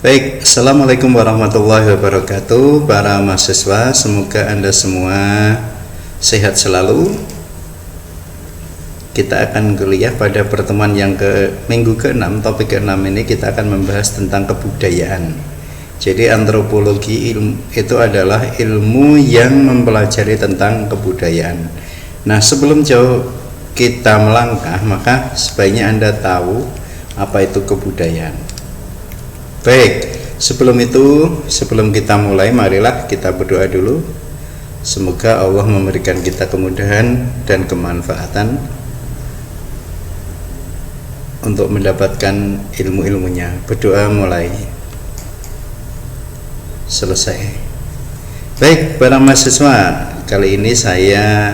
Baik, Assalamualaikum warahmatullahi wabarakatuh. Para mahasiswa, semoga Anda semua sehat selalu. Kita akan kuliah pada pertemuan yang minggu ke-6. Topik ke-6 ini kita akan membahas tentang kebudayaan. Jadi antropologi itu adalah ilmu yang mempelajari tentang kebudayaan. Nah, sebelum jauh kita melangkah, maka sebaiknya Anda tahu apa itu kebudayaan. Baik, sebelum kita mulai, marilah kita berdoa dulu. Semoga Allah memberikan kita kemudahan dan kemanfaatan untuk mendapatkan ilmu-ilmunya. Berdoa mulai selesai. Baik, para mahasiswa, kali ini saya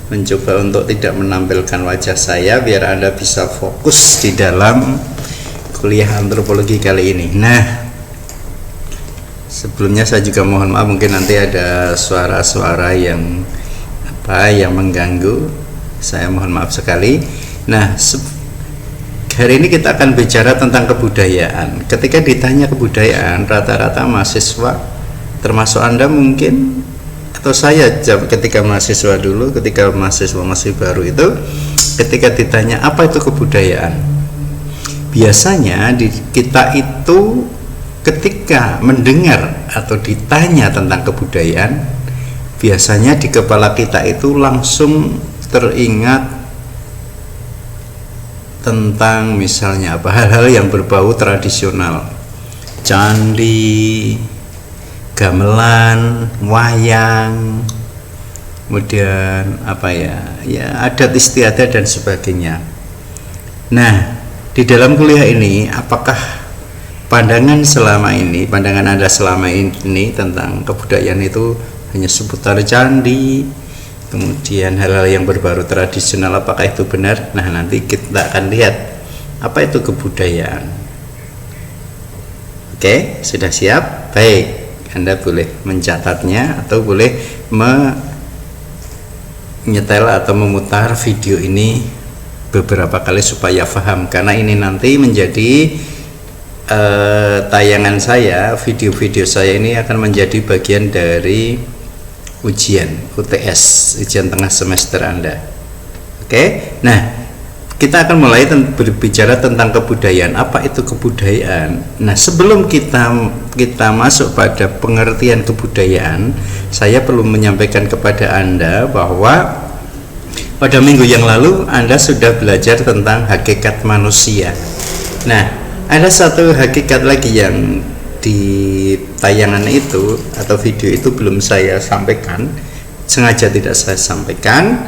mencoba untuk tidak menampilkan wajah saya biar Anda bisa fokus di dalam kuliah antropologi kali ini. Nah, sebelumnya saya juga mohon maaf, mungkin nanti ada suara-suara yang mengganggu. Saya mohon maaf sekali. Nah, hari ini kita akan bicara tentang kebudayaan. Ketika ditanya kebudayaan, rata-rata mahasiswa, termasuk Anda mungkin, atau saya ketika mahasiswa dulu, ketika mahasiswa masih baru itu, ketika ditanya apa itu kebudayaan, biasanya kita itu ketika mendengar atau ditanya tentang kebudayaan, biasanya di kepala kita itu langsung teringat tentang misalnya hal-hal yang berbau tradisional, candi, gamelan, wayang, kemudian adat istiadat dan sebagainya. Nah, di dalam kuliah ini, apakah pandangan Anda selama ini tentang kebudayaan itu hanya seputar candi, kemudian hal-hal yang berbau tradisional, apakah itu benar? Nah, nanti kita akan lihat apa itu kebudayaan. Oke, sudah siap? Baik, Anda boleh mencatatnya atau boleh menyetel atau memutar video ini beberapa kali supaya paham, karena ini nanti menjadi tayangan saya, video-video saya ini akan menjadi bagian dari ujian UTS, ujian tengah semester Anda. Oke, nah kita akan mulai berbicara tentang kebudayaan. Apa itu kebudayaan? Nah, sebelum kita masuk pada pengertian kebudayaan, saya perlu menyampaikan kepada Anda bahwa pada minggu yang lalu Anda sudah belajar tentang hakikat manusia. Nah, ada satu hakikat lagi yang di tayangan itu atau video itu belum saya sampaikan, sengaja tidak saya sampaikan,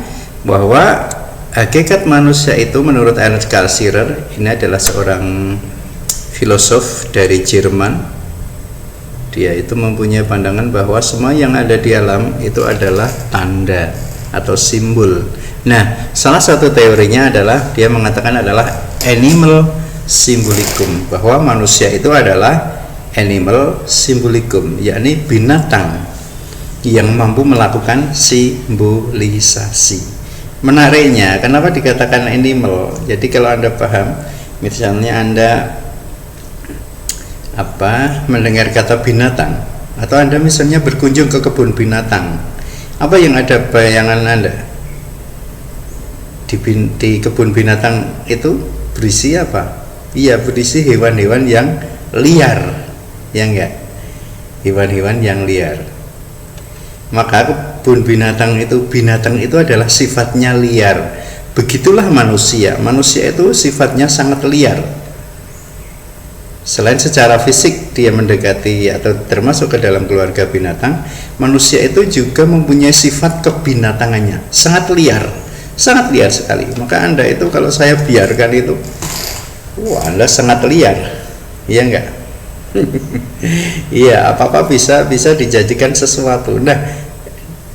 bahwa hakikat manusia itu menurut Ernst Cassirer, ini adalah seorang filosof dari Jerman. Dia itu mempunyai pandangan bahwa semua yang ada di alam itu adalah tanda atau simbol. Nah, salah satu teorinya adalah dia mengatakan adalah animal symbolicum, bahwa manusia itu adalah animal symbolicum, yakni binatang yang mampu melakukan simbolisasi. Menariknya, kenapa dikatakan animal? Jadi kalau Anda paham, misalnya Anda mendengar kata binatang, atau Anda misalnya berkunjung ke kebun binatang, apa yang ada bayangan Anda? Di kebun binatang itu berisi apa? Iya, berisi hewan-hewan yang liar, ya enggak? Hewan-hewan yang liar. Maka kebun binatang itu adalah sifatnya liar. Begitulah manusia. Manusia itu sifatnya sangat liar. Selain secara fisik dia mendekati atau termasuk ke dalam keluarga binatang, manusia itu juga mempunyai sifat kebinatangannya, sangat liar sekali. Maka Anda itu kalau saya biarkan itu, Anda sangat liar, iya enggak? Iya, apa-apa bisa dijadikan sesuatu. Nah,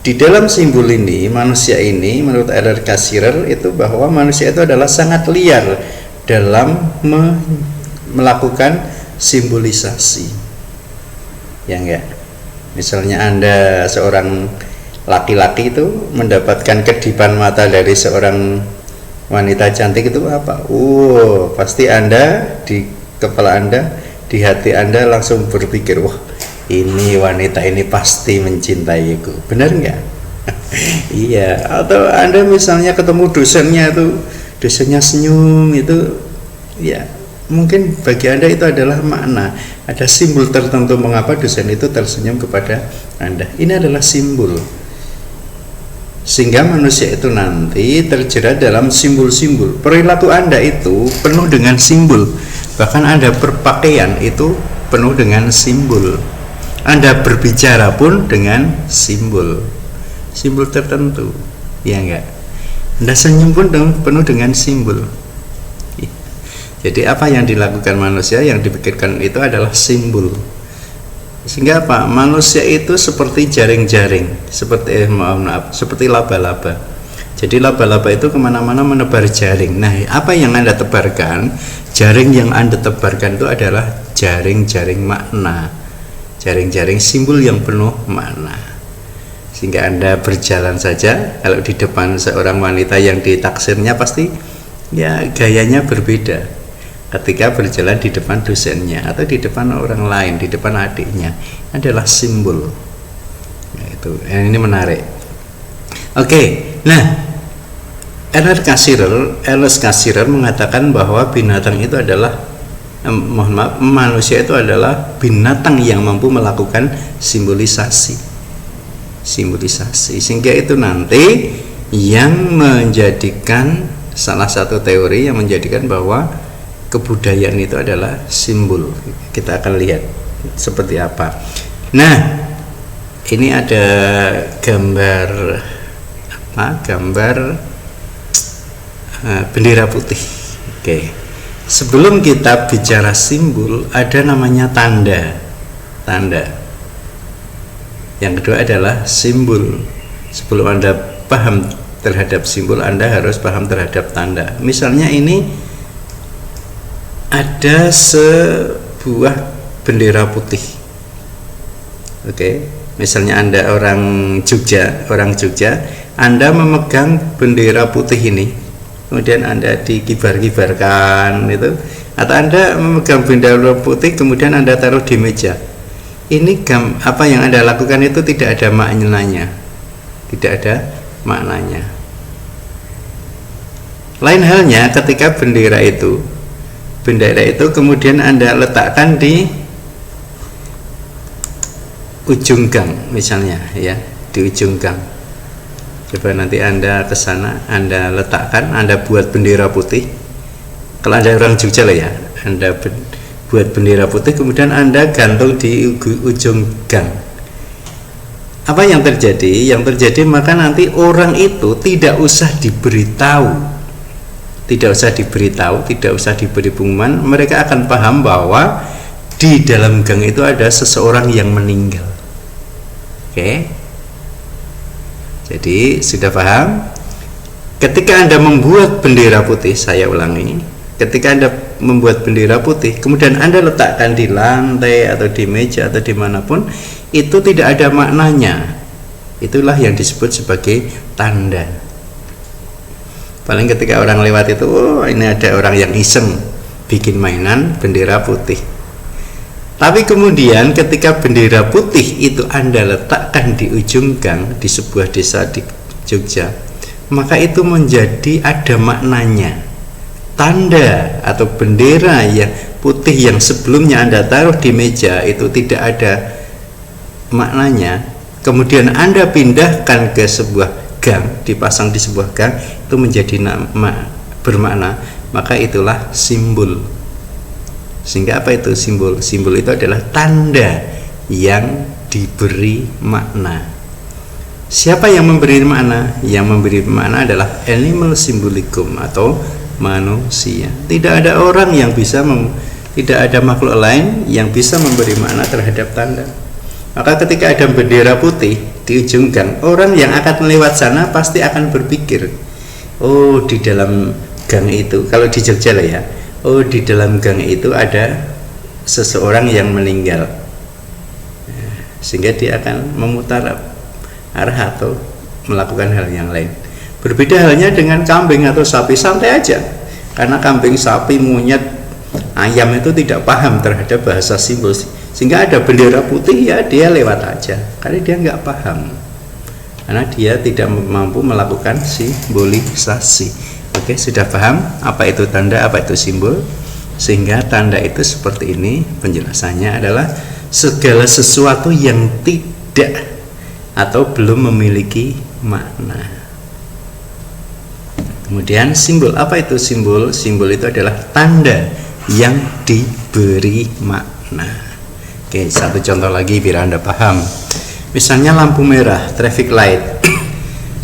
di dalam simbol ini, manusia ini menurut Ernst Cassirer itu bahwa manusia itu adalah sangat liar dalam melakukan simbolisasi, ya enggak? Misalnya Anda seorang laki-laki itu mendapatkan kedipan mata dari seorang wanita cantik itu apa? Pasti Anda di kepala Anda di hati Anda langsung berpikir, wah ini wanita ini pasti mencintaiku, benar nggak? Iya. Atau Anda misalnya ketemu dosennya senyum itu, ya mungkin bagi Anda itu adalah makna, ada simbol tertentu mengapa dosen itu tersenyum kepada Anda. Ini adalah simbol, sehingga manusia itu nanti terjerat dalam simbol-simbol. Perilaku Anda itu penuh dengan simbol, bahkan Anda berpakaian itu penuh dengan simbol, Anda berbicara pun dengan simbol tertentu, ya enggak? Anda senyum pun penuh dengan simbol. Jadi apa yang dilakukan manusia, yang dipikirkan itu adalah simbol. Sehingga apa? Manusia itu seperti jaring-jaring, seperti laba-laba. Jadi laba-laba itu kemana-mana menebar jaring. Nah, apa yang Anda tebarkan, jaring yang Anda tebarkan itu adalah jaring-jaring makna, jaring-jaring simbol yang penuh makna. Sehingga Anda berjalan saja, kalau di depan seorang wanita yang ditaksirnya pasti ya gayanya berbeda ketika berjalan di depan dosennya atau di depan orang lain, di depan adiknya, adalah simbol. Nah, itu ini menarik. Oke, nah Ernest Cassirer mengatakan bahwa binatang itu adalah manusia itu adalah binatang yang mampu melakukan simbolisasi, sehingga itu nanti yang menjadikan salah satu teori yang menjadikan bahwa kebudayaan itu adalah simbol. Kita akan lihat seperti apa. Nah, ini ada gambar bendera putih. Oke. Sebelum kita bicara simbol, ada namanya tanda. Yang kedua adalah simbol. Sebelum Anda paham terhadap simbol, Anda harus paham terhadap tanda. Misalnya ini ada sebuah bendera putih. Oke, misalnya Anda orang Jogja, Anda memegang bendera putih ini, kemudian Anda dikibar-kibarkan itu, atau Anda memegang bendera putih kemudian Anda taruh di meja. Ini apa yang Anda lakukan itu tidak ada maknanya. Lain halnya ketika bendera itu kemudian Anda letakkan di ujung gang, misalnya ya, di ujung gang. Coba nanti Anda ke sana, Anda letakkan, Anda buat bendera putih. Kalau Anda orang Jogja lah ya, Anda buat bendera putih kemudian Anda gantung di ujung gang. Apa yang terjadi? Yang terjadi maka nanti orang itu tidak usah diberitahu, tidak usah diberi pengumuman, mereka akan paham bahwa di dalam gang itu ada seseorang yang meninggal. Oke. Jadi sudah paham? Ketika Anda membuat bendera putih, saya ulangi, ketika Anda membuat bendera putih, kemudian Anda letakkan di lantai atau di meja atau dimanapun, itu tidak ada maknanya. Itulah yang disebut sebagai tanda. Paling ketika orang lewat itu, oh ini ada orang yang iseng bikin mainan bendera putih. Tapi kemudian ketika bendera putih itu Anda letakkan di ujung gang di sebuah desa di Jogja, maka itu menjadi ada maknanya. Tanda atau bendera yang putih yang sebelumnya Anda taruh di meja itu tidak ada maknanya, kemudian Anda pindahkan ke sebuah gang, dipasang di sebuah gang, itu menjadi bermakna, maka itulah simbol. Sehingga apa itu simbol? Simbol itu adalah tanda yang diberi makna. Siapa yang memberi makna? Yang memberi makna adalah animal symbolicum atau manusia. Tidak ada orang yang bisa tidak ada makhluk lain yang bisa memberi makna terhadap tanda. Maka ketika ada bendera putih di ujung gang, orang yang akan lewat sana pasti akan berpikir, oh di dalam gang itu, kalau di Jogja lah ya, oh di dalam gang itu ada seseorang yang meninggal. Sehingga dia akan memutar arah atau melakukan hal yang lain. Berbeda halnya dengan kambing atau sapi, santai aja, karena kambing, sapi, monyet, ayam itu tidak paham terhadap bahasa simbol, sehingga ada bendera putih ya dia lewat aja karena dia nggak paham, karena dia tidak mampu melakukan simbolisasi. Oke, sudah paham apa itu tanda, apa itu simbol? Sehingga tanda itu seperti ini, penjelasannya adalah segala sesuatu yang tidak atau belum memiliki makna. Kemudian simbol, apa itu simbol? Simbol itu adalah tanda yang diberi makna. Oke, satu contoh lagi biar Anda paham. Misalnya lampu merah, traffic light.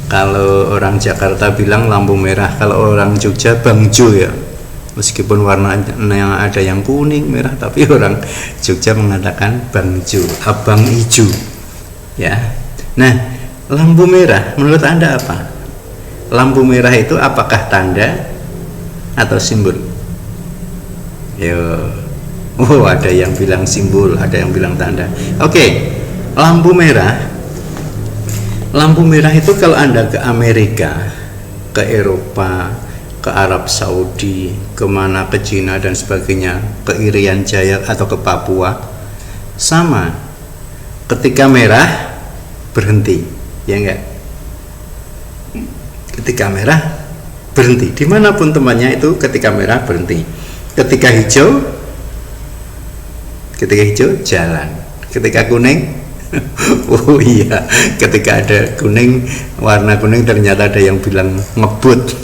Kalau orang Jakarta bilang lampu merah, kalau orang Jogja bangjo ya. Meskipun warnanya ada yang kuning, merah, tapi orang Jogja mengatakan bangjo, abang ijo. Ya. Nah, lampu merah menurut Anda apa? Lampu merah itu apakah tanda atau simbol? Yo, ada yang bilang simbol, ada yang bilang tanda. Oke, lampu merah. Lampu merah itu kalau Anda ke Amerika, ke Eropa, ke Arab Saudi, kemana, ke Cina dan sebagainya, ke Irian Jaya atau ke Papua, sama. Ketika merah berhenti, ya enggak? Ketika merah berhenti, dimanapun tempatnya itu ketika merah berhenti. Ketika hijau jalan. Ketika kuning, oh iya, ketika ada kuning, warna kuning ternyata ada yang bilang ngebut.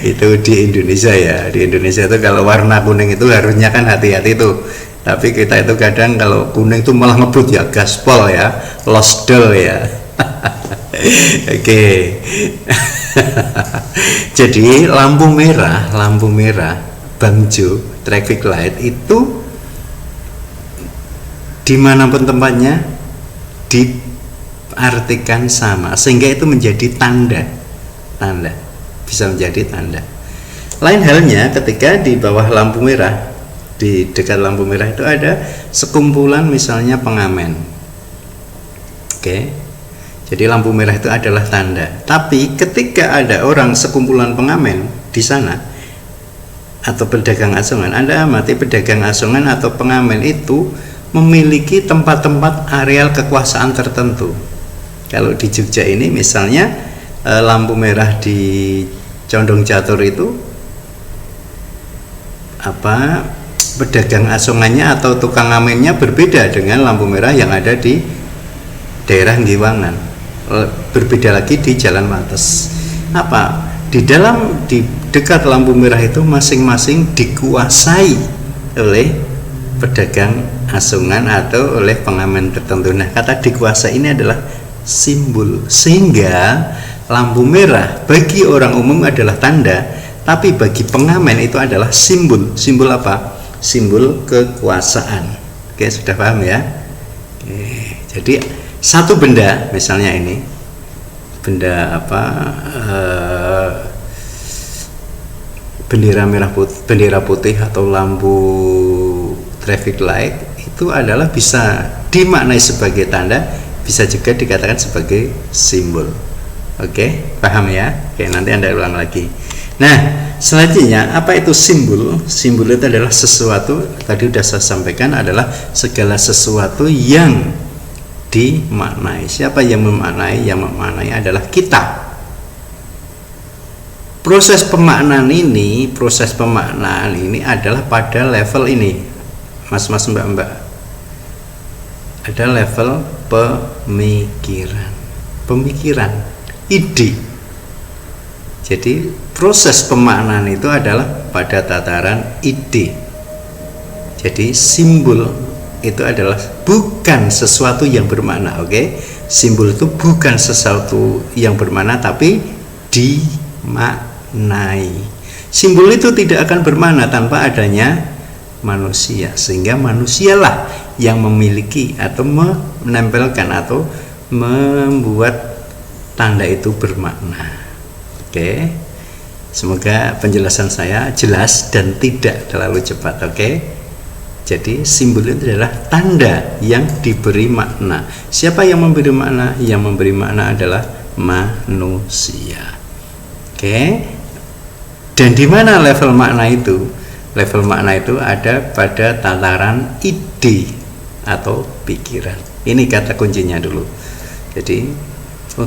Itu di Indonesia ya. Di Indonesia itu kalau warna kuning itu harusnya kan hati-hati tuh. Tapi kita itu kadang kalau kuning itu malah ngebut ya, gaspol ya, losdol ya. Oke. Jadi lampu merah, bangjo, traffic light itu dimanapun tempatnya diartikan sama, sehingga itu menjadi tanda, bisa menjadi tanda. Lain halnya ketika di bawah lampu merah, di dekat lampu merah itu ada sekumpulan misalnya pengamen. Oke. Jadi lampu merah itu adalah tanda. Tapi ketika ada orang sekumpulan pengamen di sana atau pedagang asongan, Anda amati pedagang asongan atau pengamen itu memiliki tempat-tempat areal kekuasaan tertentu. Kalau di Jogja ini misalnya lampu merah di Condong Catur itu pedagang asongannya atau tukang ngamennya berbeda dengan lampu merah yang ada di daerah Ngiwangan. Berbeda lagi di Jalan Wates. Di dekat lampu merah itu masing-masing dikuasai oleh pedagang asongan atau oleh pengamen tertentu. Nah, kata dikuasai ini adalah simbol, sehingga lampu merah bagi orang umum adalah tanda, tapi bagi pengamen itu adalah simbol. Simbol apa? Simbol kekuasaan. Oke, sudah paham ya? Oke, jadi satu benda, misalnya ini benda bendera putih atau lampu traffic light itu adalah bisa dimaknai sebagai tanda, bisa juga dikatakan sebagai simbol. Oke, paham ya? Oke, nanti Anda ulang lagi. Nah, selanjutnya apa itu simbol? Simbol itu adalah sesuatu, tadi sudah saya sampaikan, adalah segala sesuatu yang dimaknai. Siapa yang memaknai? Yang memaknai adalah kita. Proses pemaknaan ini adalah pada level ini, mas-mas, mbak-mbak, ada level pemikiran, ide. Jadi proses pemaknaan itu adalah pada tataran ide. Jadi simbol itu adalah bukan sesuatu yang bermakna. Oke, simbol itu bukan sesuatu yang bermakna, tapi dimaknai. Simbol itu tidak akan bermakna tanpa adanya manusia, sehingga manusialah yang memiliki atau menempelkan atau membuat tanda itu bermakna. Oke, semoga penjelasan saya jelas dan tidak terlalu cepat. Oke. Jadi simbol itu adalah tanda yang diberi makna. Siapa yang memberi makna? Yang memberi makna adalah manusia. Oke. Dan di mana level makna itu? level makna itu ada pada tataran ide atau pikiran. Ini kata kuncinya dulu. Jadi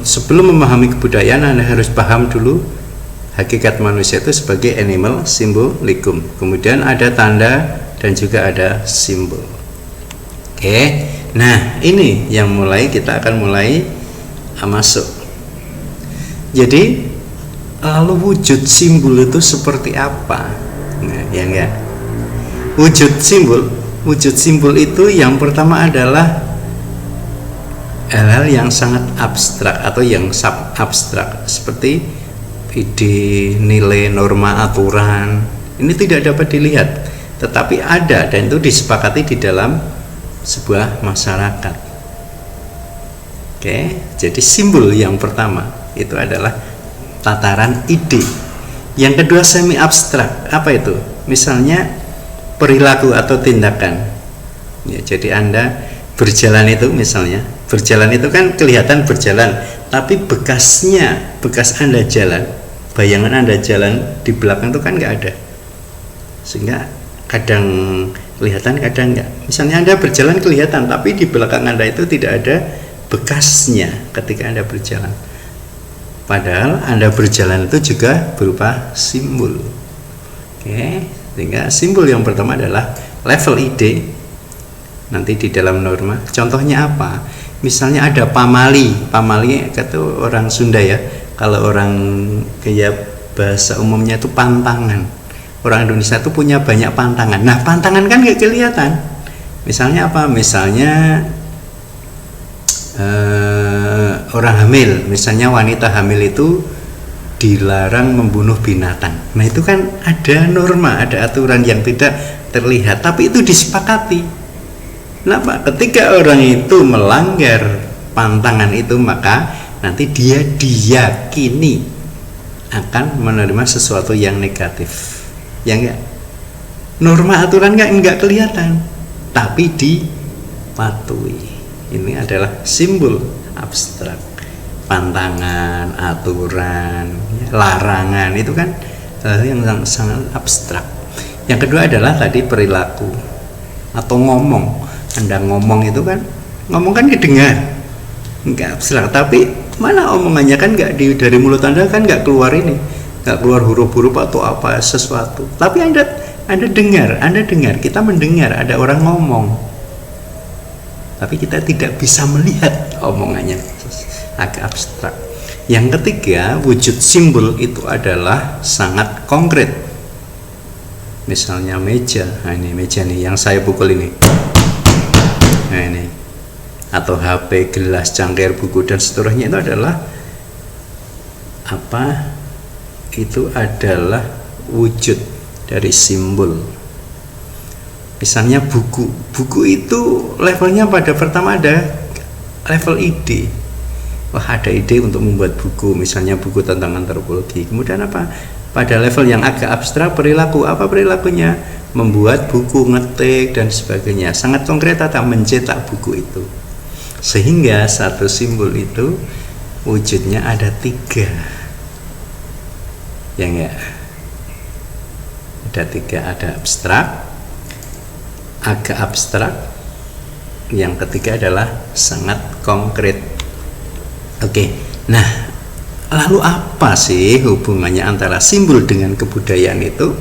sebelum memahami kebudayaan, Anda harus paham dulu hakikat manusia itu sebagai animal symbolicum. Kemudian ada tanda dan juga ada simbol. Oke, nah ini yang kita akan mulai masuk. Jadi lalu wujud simbol itu seperti apa? Nah, ya enggak? Wujud simbol itu yang pertama adalah hal-hal yang sangat abstrak atau yang sub abstrak, seperti ide, nilai, norma, aturan. Ini tidak dapat dilihat, tetapi ada dan itu disepakati di dalam sebuah masyarakat. Oke, jadi simbol yang pertama itu adalah tataran ide. Yang kedua semi abstrak. Apa itu? Misalnya perilaku atau tindakan. Ya, jadi Anda berjalan itu, misalnya berjalan itu kan kelihatan berjalan, tapi bekas Anda jalan, bayangan Anda jalan di belakang itu kan nggak ada, sehingga kadang kelihatan kadang enggak. Misalnya Anda berjalan kelihatan, tapi di belakang Anda itu tidak ada bekasnya ketika Anda berjalan, padahal Anda berjalan itu juga berupa simbol. Oke, sehingga simbol yang pertama adalah level ide. Nanti di dalam norma, contohnya apa? Misalnya ada pamali kata orang Sunda ya, kalau orang kayak bahasa umumnya itu pantangan. Orang Indonesia itu punya banyak pantangan. Nah, pantangan kan nggak kelihatan. Misalnya apa? Misalnya orang hamil, misalnya wanita hamil itu dilarang membunuh binatang. Nah, itu kan ada norma, ada aturan yang tidak terlihat, tapi itu disepakati. Kenapa? Ketika orang itu melanggar pantangan itu, maka nanti dia diyakini akan menerima sesuatu yang negatif. Ya enggak? Norma aturan enggak kelihatan, tapi dipatuhi. Ini adalah simbol abstrak. Pantangan, aturan, larangan itu kan hal yang sangat abstrak. Yang kedua adalah tadi perilaku atau ngomong. Anda ngomong itu kan, ngomong kan didengar, enggak abstrak, tapi mana omongannya kan enggak dari mulut Anda kan enggak keluar ini, enggak keluar huruf-huruf atau apa sesuatu, tapi Anda dengar, kita mendengar ada orang ngomong, tapi kita tidak bisa melihat omongannya, agak abstrak. Yang ketiga, wujud simbol itu adalah sangat konkret. Misalnya meja, nah ini meja nih yang saya pukul ini. Nah ini, atau HP, gelas, cangkir, buku dan seterusnya, itu adalah apa? Itu adalah wujud dari simbol. Misalnya buku itu levelnya pada pertama ada level ide. Wah, ada ide untuk membuat buku, misalnya buku tentang antropologi. Kemudian apa? Pada level yang agak abstrak, perilaku. Apa perilakunya? Membuat buku, ngetik dan sebagainya. Sangat konkret atau mencetak buku itu. Sehingga satu simbol itu wujudnya ada 3. Ya enggak? Ada 3, ada abstrak, agak abstrak, yang ketiga adalah sangat konkret. Oke, nah lalu apa sih hubungannya antara simbol dengan kebudayaan itu?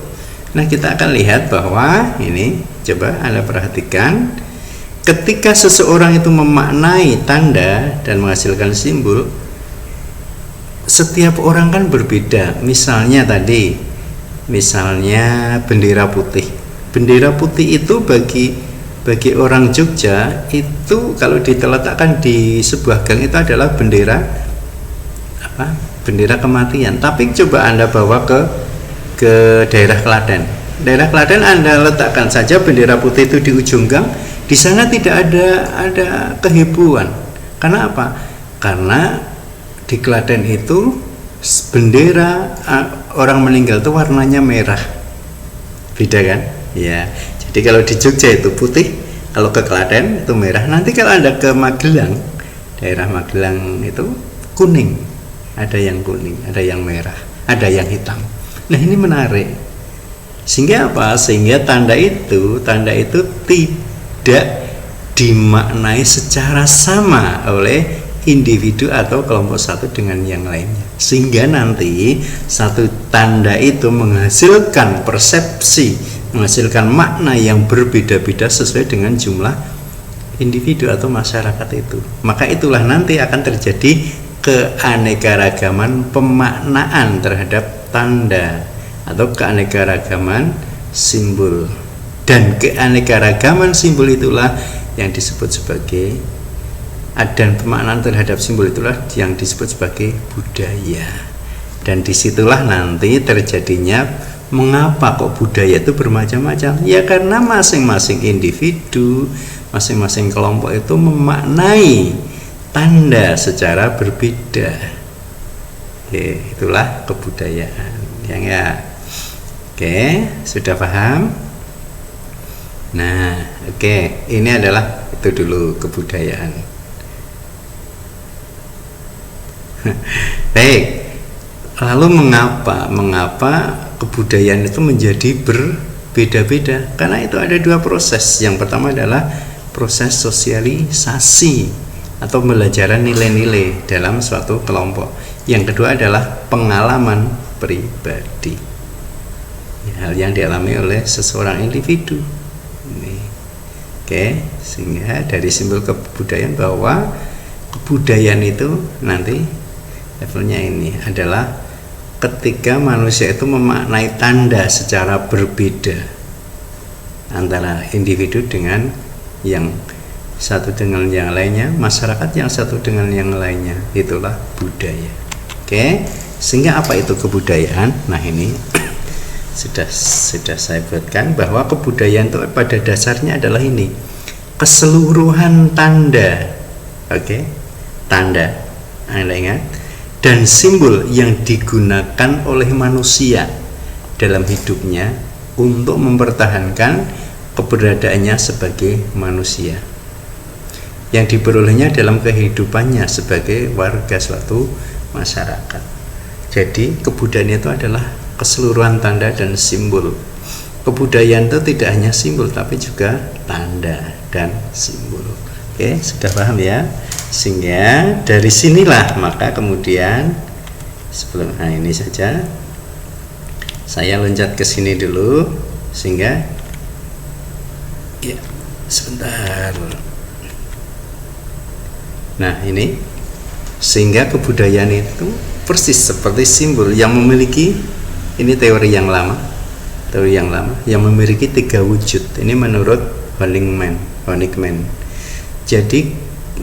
Nah, kita akan lihat bahwa ini, coba Anda perhatikan, ketika seseorang itu memaknai tanda dan menghasilkan simbol, setiap orang kan berbeda. Misalnya bendera putih. Bendera putih itu bagi orang Jogja itu kalau diletakkan di sebuah gang itu adalah bendera apa? Bendera kematian. Tapi coba Anda bawa ke daerah Klaten. Daerah Klaten Anda letakkan saja bendera putih itu di ujung gang, di sana tidak ada kehebohan. Karena apa? Karena di Klaten itu bendera orang meninggal itu warnanya merah. Beda kan? Ya. Jadi kalau di Jogja itu putih, kalau ke Klaten itu merah. Nanti kalau Anda ke Magelang, daerah Magelang itu kuning. Ada yang kuning, ada yang merah, ada yang hitam. Nah, ini menarik. Sehingga apa? Sehingga tanda itu tidak dimaknai secara sama oleh individu atau kelompok satu dengan yang lainnya, sehingga nanti satu tanda itu menghasilkan persepsi, menghasilkan makna yang berbeda-beda sesuai dengan jumlah individu atau masyarakat itu. Maka itulah nanti akan terjadi keanekaragaman pemaknaan terhadap tanda atau keanekaragaman simbol, dan keanekaragaman simbol itulah yang disebut sebagai, dan pemaknaan terhadap simbol itulah yang disebut sebagai budaya. Dan disitulah nanti terjadinya mengapa kok budaya itu bermacam-macam, ya karena masing-masing individu, masing-masing kelompok itu memaknai tanda secara berbeda. Oke, itulah kebudayaan ya. Oke, sudah paham? Nah, oke, ini adalah itu dulu kebudayaan. Baik, lalu mengapa kebudayaan itu menjadi berbeda-beda? Karena itu ada dua proses. Yang pertama adalah proses sosialisasi atau pembelajaran nilai-nilai dalam suatu kelompok. Yang kedua adalah pengalaman pribadi, hal yang dialami oleh seseorang individu. Oke, sehingga dari simbol kebudayaan bahwa kebudayaan itu nanti levelnya ini adalah ketika manusia itu memaknai tanda secara berbeda antara individu dengan yang satu dengan yang lainnya, masyarakat yang satu dengan yang lainnya, itulah budaya. Oke, sehingga apa itu kebudayaan? Nah, ini sudah saya buatkan bahwa kebudayaan itu pada dasarnya adalah ini, keseluruhan tanda, tanda, Anda ingat, dan simbol yang digunakan oleh manusia dalam hidupnya untuk mempertahankan keberadaannya sebagai manusia, yang diperolehnya dalam kehidupannya sebagai warga suatu masyarakat. Jadi kebudayaan itu adalah keseluruhan tanda dan simbol. Kebudayaan itu tidak hanya simbol tapi juga tanda dan simbol. Oke, sudah paham ya? Sehingga dari sinilah maka kemudian sebelum ini saja saya loncat ke sini dulu, sehingga ya sebentar. Nah, ini sehingga kebudayaan itu persis seperti simbol yang memiliki, ini teori yang lama yang memiliki 3 wujud. Ini menurut Honigman. Jadi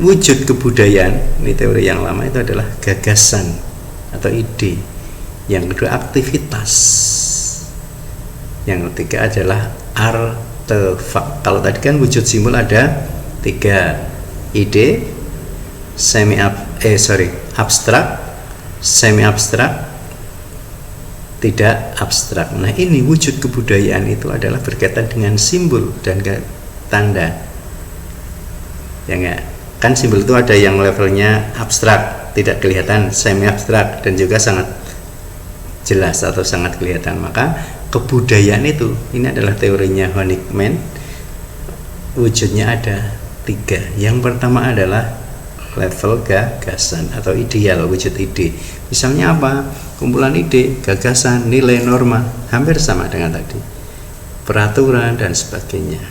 wujud kebudayaan, ini teori yang lama, itu adalah gagasan atau ide. Yang kedua aktivitas. Yang ketiga adalah artefak. Kalau tadi kan wujud simbol ada 3, ide, abstrak, semi abstrak, tidak abstrak. Nah, ini wujud kebudayaan itu adalah berkaitan dengan simbol dan tanda. Ya enggak? Kan simbol itu ada yang levelnya abstrak, tidak kelihatan, semi abstrak, dan juga sangat jelas atau sangat kelihatan. Maka kebudayaan itu, ini adalah teorinya Honigman, wujudnya ada 3. Yang pertama adalah level gagasan atau ideal, wujud ide. Misalnya apa? Kumpulan ide, gagasan, nilai, norma, hampir sama dengan tadi, peraturan dan sebagainya.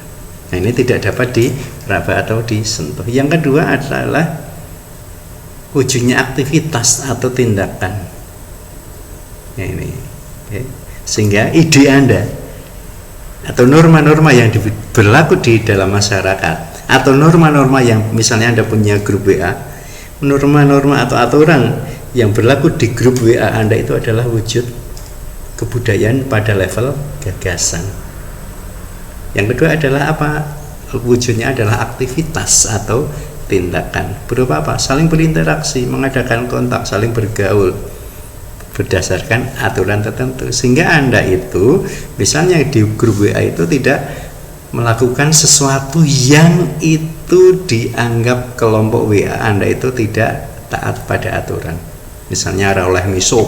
Nah, ini tidak dapat diraba atau disentuh. Yang kedua adalah wujudnya aktivitas atau tindakan. Nah, ini sehingga ide Anda atau norma-norma yang berlaku di dalam masyarakat, atau norma-norma yang misalnya Anda punya grup WA, norma-norma atau aturan yang berlaku di grup WA Anda itu adalah wujud kebudayaan pada level gagasan. Yang kedua adalah apa? Wujudnya adalah aktivitas atau tindakan. Berupa apa? Saling berinteraksi, mengadakan kontak, saling bergaul berdasarkan aturan tertentu. Sehingga Anda itu misalnya di grup WA itu tidak melakukan sesuatu yang itu dianggap kelompok WA Anda itu tidak taat pada aturan. Misalnya oleh miso,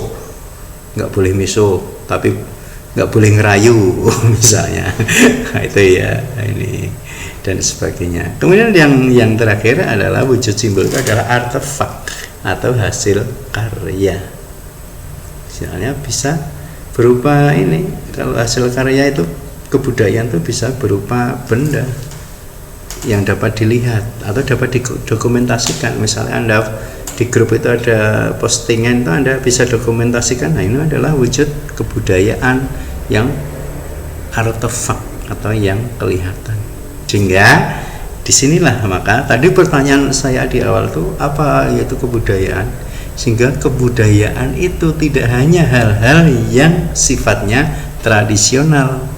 nggak boleh miso, tapi nggak boleh ngerayu misalnya. Itu ya, ini dan sebagainya. Kemudian yang terakhir adalah wujud simbol itu adalah artefak atau hasil karya. Misalnya bisa berupa ini, kalau hasil karya itu kebudayaan itu bisa berupa benda yang dapat dilihat atau dapat didokumentasikan. Misalnya Anda di grup itu ada postingan, itu Anda bisa dokumentasikan. Nah, ini adalah wujud kebudayaan yang artefak atau yang kelihatan. Sehingga disinilah maka tadi pertanyaan saya di awal itu apa yaitu kebudayaan. Sehingga kebudayaan itu tidak hanya hal-hal yang sifatnya tradisional.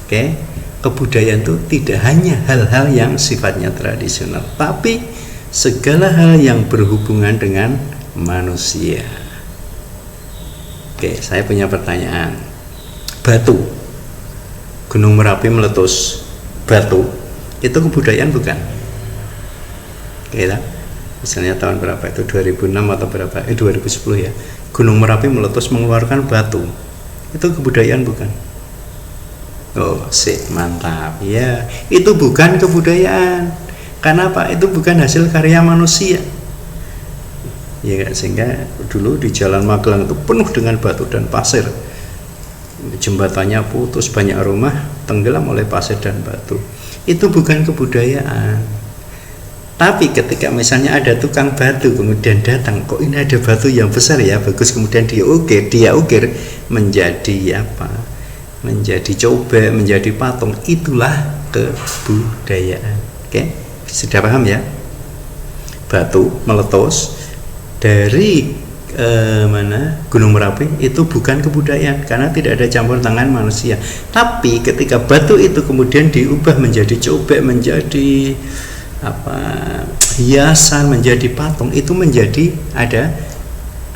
Oke, kebudayaan itu tidak hanya hal-hal yang sifatnya tradisional, tapi segala hal yang berhubungan dengan manusia. Oke, saya punya pertanyaan. Batu, Gunung Merapi meletus, batu, itu kebudayaan bukan? Oke, misalnya tahun berapa itu, 2006 atau berapa? 2010 ya. Gunung Merapi meletus mengeluarkan batu, itu kebudayaan bukan? Oh, sip, mantap. Ya, itu bukan kebudayaan. Karena apa? Itu bukan hasil karya manusia. Ya kan? Sehingga dulu di Jalan Magelang itu penuh dengan batu dan pasir. Jembatannya putus, banyak rumah tenggelam oleh pasir dan batu. Itu bukan kebudayaan. Tapi ketika misalnya ada tukang batu kemudian datang, kok ini ada batu yang besar ya, bagus, kemudian dia ukir menjadi apa? Menjadi cobek, menjadi patung. Itulah kebudayaan. Oke? Sudah paham ya? Batu meletus dari Gunung Merapi itu bukan kebudayaan karena tidak ada campur tangan manusia. Tapi ketika batu itu kemudian diubah menjadi cobek, menjadi apa, hiasan, menjadi patung, itu menjadi ada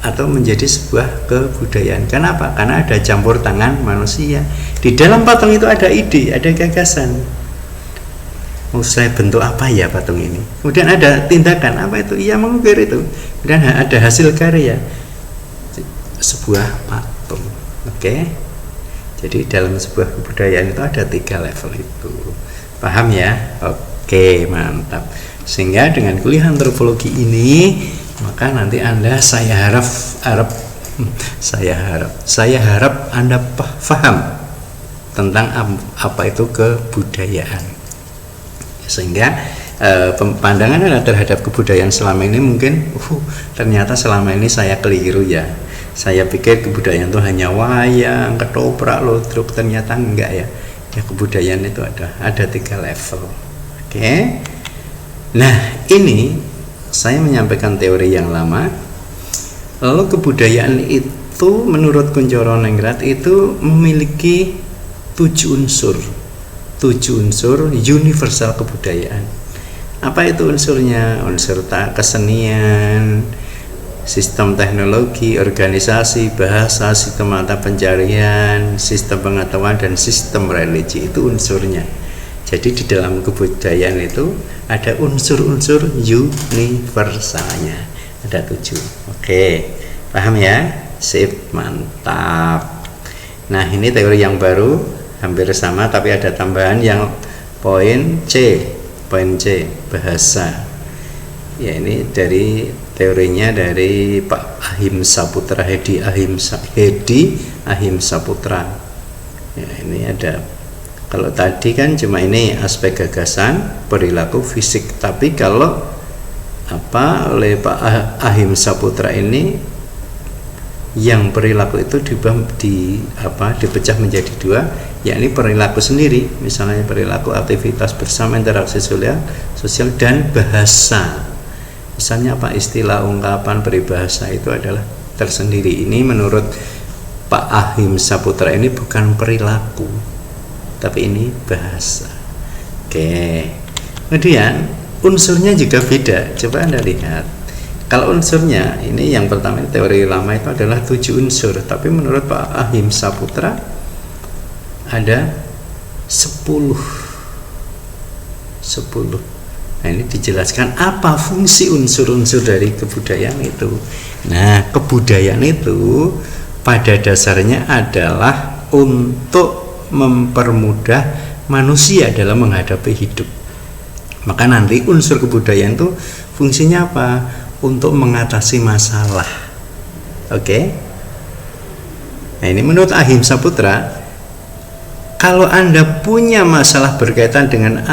atau menjadi sebuah kebudayaan. Kenapa? Karena ada campur tangan manusia. Di dalam patung itu ada ide, ada gagasan. Mau saya bentuk apa ya patung ini? Kemudian ada tindakan apa itu? Iya, mengukir itu. Kemudian ada hasil karya, sebuah patung. Oke. Jadi dalam sebuah kebudayaan itu ada 3 level itu. Paham ya? Oke, mantap. Sehingga dengan kuliah antropologi ini, maka nanti Anda saya harap Anda paham tentang apa itu kebudayaan. Sehingga pandangan Anda terhadap kebudayaan selama ini mungkin ternyata selama ini saya keliru ya. Saya pikir kebudayaan itu hanya wayang, ketoprak, ludruk, ternyata enggak ya. Ya, kebudayaan itu ada 3 level. Oke. Nah, ini saya menyampaikan teori yang lama. Lalu kebudayaan itu menurut Kuncoro Ningrat itu memiliki 7 unsur universal kebudayaan. Apa itu unsurnya? Unsur kesenian, sistem teknologi, organisasi, bahasa, sistem mata pencarian, sistem pengetahuan, dan sistem religi. Itu unsurnya. Jadi di dalam kebudayaan itu ada unsur-unsur universalnya. Ada 7. Oke, paham ya? Sip, mantap. Nah, ini teori yang baru, hampir sama tapi ada tambahan yang poin C, bahasa. Ya, ini dari teorinya dari Pak Ahimsa Putra, Hedi Ahimsa Putra. Ya, ini ada. Kalau tadi kan cuma ini aspek gagasan, perilaku, fisik. Tapi kalau oleh Pak Ahimsa Putra ini, yang perilaku itu dipecah menjadi 2, yakni perilaku sendiri, misalnya perilaku aktivitas bersama, interaksi sosial, dan bahasa. Misalnya apa, istilah, ungkapan, peribahasa itu adalah tersendiri. Ini menurut Pak Ahimsa Putra ini bukan perilaku, tapi ini bahasa. Oke. Kemudian unsurnya juga beda. Coba Anda lihat. Kalau unsurnya ini yang pertama, teori lama itu adalah 7 unsur, tapi menurut Pak Ahimsa Putra ada 10. Nah, ini dijelaskan apa fungsi unsur-unsur dari kebudayaan itu. Nah, kebudayaan itu pada dasarnya adalah untuk mempermudah manusia dalam menghadapi hidup. Maka nanti unsur kebudayaan itu fungsinya apa? Untuk mengatasi masalah. Oke? Nah, ini menurut Ahimsa Putra, kalau Anda punya masalah berkaitan dengan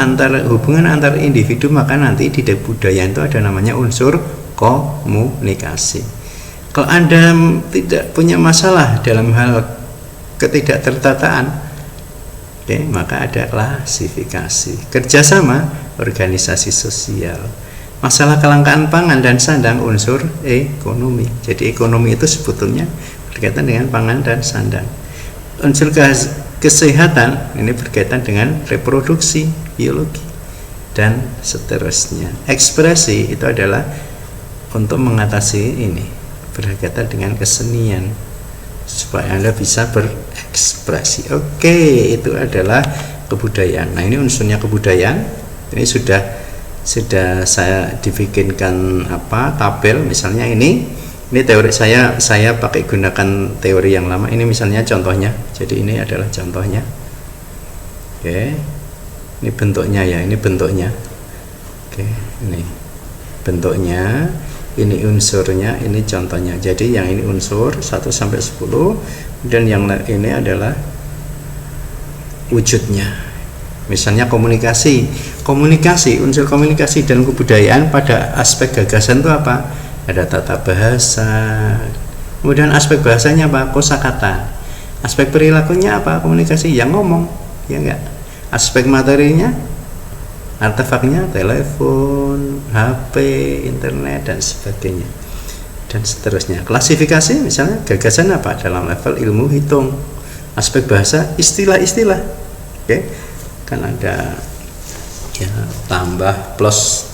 hubungan antar individu, maka nanti di kebudayaan itu ada namanya unsur komunikasi. Kalau Anda tidak punya masalah dalam hal ketidaktertataan, maka ada klasifikasi. Kerjasama, organisasi sosial. Masalah kelangkaan pangan dan sandang, unsur ekonomi. Jadi ekonomi itu sebetulnya berkaitan dengan pangan dan sandang. Unsur kesehatan ini berkaitan dengan reproduksi, biologi, dan seterusnya. Ekspresi itu adalah untuk mengatasi ini, berkaitan dengan kesenian, supaya Anda bisa berekspresi. Oke, itu adalah kebudayaan. Nah, ini unsurnya kebudayaan. Ini sudah saya dibikinkan tabel. Misalnya ini teori saya pakai gunakan teori yang lama. Ini misalnya contohnya. Jadi ini adalah contohnya. Oke. Ini bentuknya ya, ini bentuknya. Oke, ini bentuknya, ini unsurnya, ini contohnya. Jadi yang ini unsur 1 sampai 10 dan yang ini adalah wujudnya. Misalnya komunikasi, unsur komunikasi dan kebudayaan pada aspek gagasan itu apa? Ada tata bahasa, kemudian aspek bahasanya apa? Kosakata. Aspek perilakunya apa? Komunikasi yang ngomong, ya enggak? Aspek materinya, artefaknya, telepon, HP, internet, dan sebagainya, dan seterusnya. Klasifikasi misalnya gagasan apa? Dalam level ilmu hitung. Aspek bahasa, istilah-istilah. Oke. Kan ada ya, tambah, plus,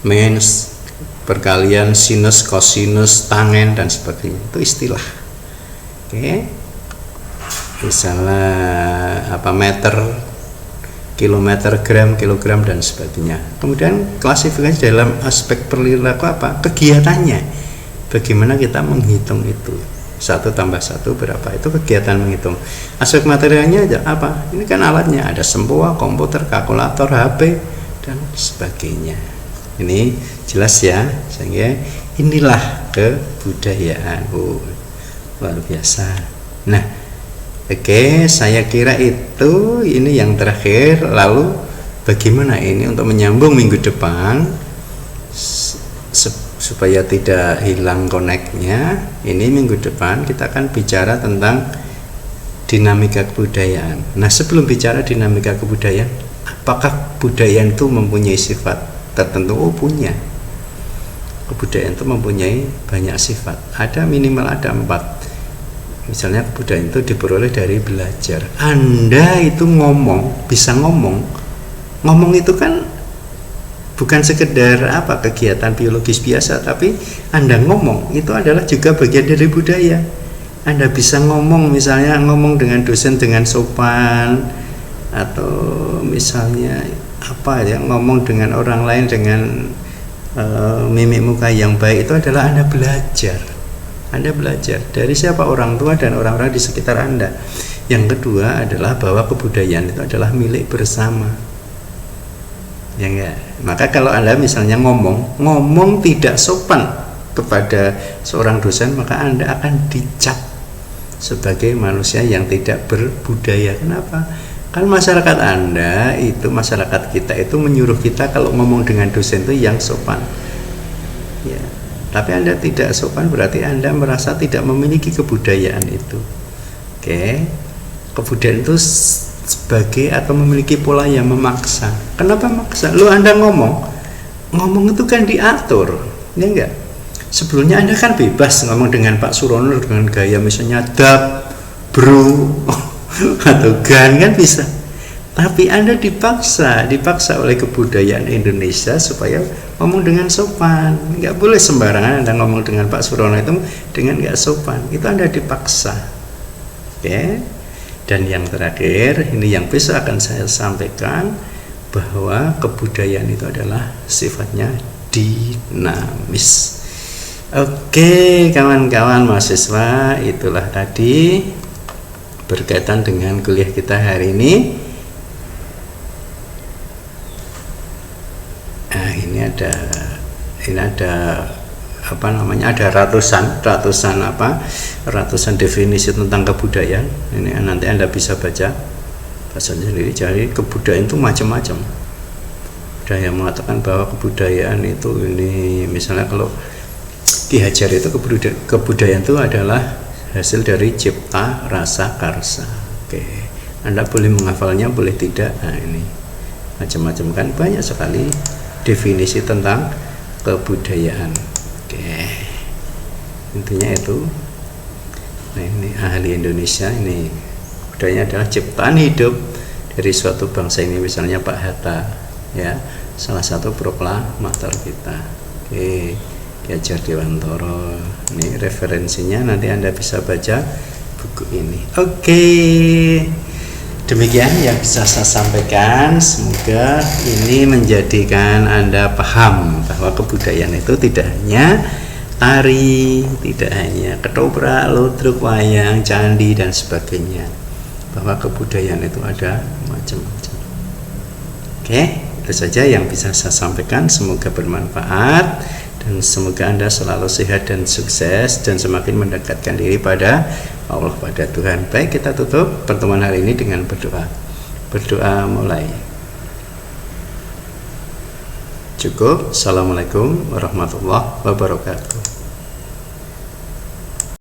minus, perkalian, sinus, kosinus, tangen, dan sebagainya. Itu istilah. Oke. Misalnya meter, kilometer, gram, kilogram, dan sebagainya. Kemudian klasifikasi dalam aspek perilaku apa? Kegiatannya. Bagaimana kita menghitung itu? 1 tambah 1 berapa? Itu kegiatan menghitung. Aspek materialnya aja apa? Ini kan alatnya, ada sempoa, komputer, kalkulator, HP, dan sebagainya. Ini jelas ya, sehingga inilah kebudayaan. Luar biasa. Nah, oke, saya kira itu ini yang terakhir. Lalu bagaimana ini untuk menyambung minggu depan supaya tidak hilang koneknya? Ini minggu depan kita akan bicara tentang dinamika kebudayaan. Nah, sebelum bicara dinamika kebudayaan, apakah kebudayaan itu mempunyai sifat tertentu? Oh, punya. Kebudayaan itu mempunyai banyak sifat. Ada minimal ada 4. Misalnya kebudayaan itu diperoleh dari belajar. Anda itu bisa ngomong itu kan bukan sekedar kegiatan biologis biasa, tapi Anda ngomong itu adalah juga bagian dari budaya. Anda bisa ngomong, misalnya ngomong dengan dosen dengan sopan, atau misalnya ngomong dengan orang lain dengan mimik muka yang baik, itu adalah Anda belajar. Anda belajar dari siapa? Orang tua dan orang-orang di sekitar Anda. Yang kedua adalah bahwa kebudayaan itu adalah milik bersama. Ya enggak? Maka kalau Anda misalnya ngomong tidak sopan kepada seorang dosen, maka Anda akan dicap sebagai manusia yang tidak berbudaya. Kenapa? Kan masyarakat Anda itu, masyarakat kita itu menyuruh kita kalau ngomong dengan dosen itu yang sopan. Ya. Tapi Anda tidak sopan, berarti Anda merasa tidak memiliki kebudayaan itu. Oke. Kebudayaan itu sebagai atau memiliki pola yang memaksa. Kenapa maksa? Anda ngomong itu kan diatur, ya enggak? Sebelumnya Anda kan bebas ngomong dengan Pak Surono dengan gaya misalnya dap, bro, atau gan, kan bisa. Tapi Anda dipaksa oleh kebudayaan Indonesia supaya ngomong dengan sopan. Enggak boleh sembarangan Anda ngomong dengan Pak Surono itu dengan enggak sopan. Itu Anda dipaksa. Oke. Dan yang terakhir, ini yang besok akan saya sampaikan, bahwa kebudayaan itu adalah sifatnya dinamis. Oke, kawan-kawan mahasiswa, itulah tadi berkaitan dengan kuliah kita hari ini. Nah, ini ada apa namanya, ada ratusan definisi tentang kebudayaan. Ini nanti Anda bisa baca sendiri. Jadi kebudayaan itu macam-macam. Ada yang mengatakan bahwa kebudayaan itu ini, misalnya kalau Ki Hajar itu kebudayaan itu adalah hasil dari cipta rasa karsa. Oke, Anda boleh menghafalnya, boleh tidak. Nah, ini macam-macam kan, banyak sekali definisi tentang kebudayaan. Oke, intinya itu. Nah, ini ahli Indonesia, ini budayanya adalah ciptaan hidup dari suatu bangsa. Ini misalnya Pak Hatta, ya, salah satu proklamator kita. Oke, Ki Hajar Dewantara. Ini referensinya, nanti Anda bisa baca buku ini. Oke, demikian yang bisa saya sampaikan. Semoga ini menjadikan Anda paham bahwa kebudayaan itu tidak hanya tari, tidak hanya ketoprak, ludruk, wayang, candi dan sebagainya, bahwa kebudayaan itu ada macam-macam. Oke, itu saja yang bisa saya sampaikan. Semoga bermanfaat dan semoga Anda selalu sehat dan sukses dan semakin mendekatkan diri pada Allah, pada Tuhan. Baik, kita tutup pertemuan hari ini dengan berdoa. Berdoa mulai. Cukup. Assalamualaikum warahmatullahi wabarakatuh.